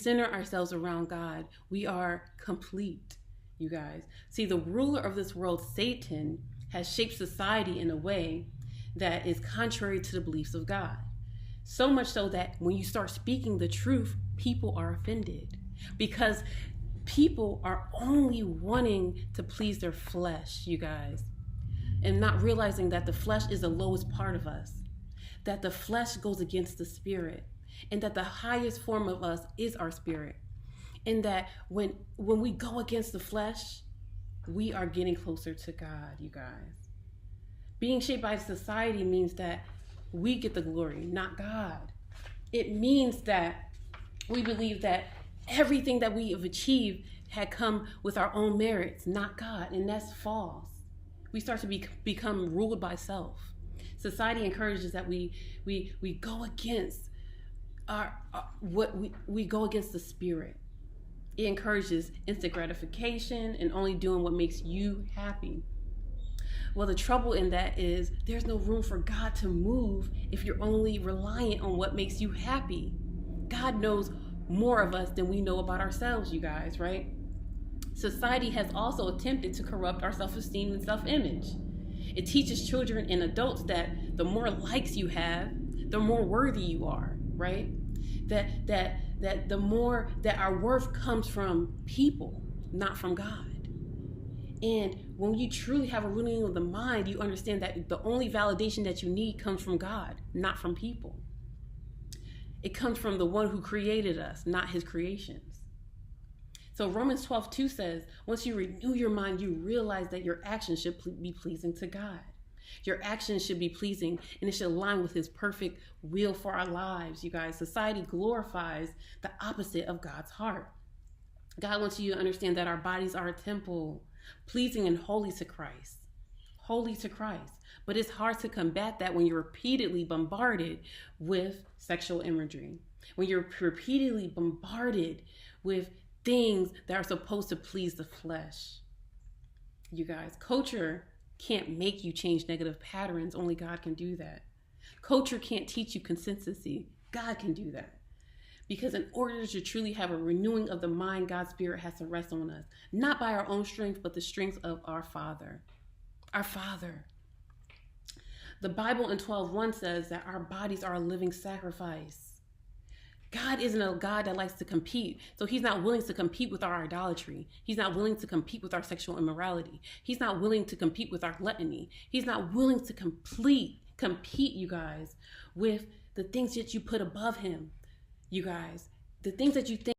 center ourselves around God, we are complete, you guys. See, the ruler of this world, Satan, has shaped society in a way that is contrary to the beliefs of God. So much so that when you start speaking the truth, people are offended because people are only wanting to please their flesh, you guys, and not realizing that the flesh is the lowest part of us, that the flesh goes against the spirit, and that the highest form of us is our spirit, and that when we go against the flesh, we are getting closer to God, you guys. Being shaped by society means that we get the glory, not God. It means that we believe that everything that we have achieved had come with our own merits, not God, and that's false. We start to become ruled by self. Society encourages that we go against we go against the spirit. It encourages instant gratification and only doing what makes you happy. Well, the trouble in that is there's no room for God to move if you're only reliant on what makes you happy. God knows more of us than we know about ourselves, you guys, right? Society has also attempted to corrupt our self-esteem and self-image. It teaches children and adults that the more likes you have, the more worthy you are, right? That the more that our worth comes from people, not from God. And when you truly have a renewing of the mind, you understand that the only validation that you need comes from God, not from people. It comes from the one who created us, not his creations. So Romans 12:2 says, once you renew your mind, you realize that your actions should be pleasing to God. Your actions should be pleasing, and it should align with his perfect will for our lives, you guys. Society glorifies the opposite of God's heart. God wants you to understand that our bodies are a temple, pleasing and holy to Christ. Holy to Christ. But it's hard to combat that when you're repeatedly bombarded with sexual imagery, when you're repeatedly bombarded with things that are supposed to please the flesh. You guys, culture can't make you change negative patterns. Only God can do that. Culture can't teach you consistency. God can do that. Because in order to truly have a renewing of the mind, God's spirit has to rest on us, not by our own strength, but the strength of our Father. Our Father. The Bible in 12:1 says that our bodies are a living sacrifice. God isn't a God that likes to compete. So he's not willing to compete with our idolatry. He's not willing to compete with our sexual immorality. He's not willing to compete with our gluttony. He's not willing to compete, you guys, with the things that you put above him, you guys. The things that you think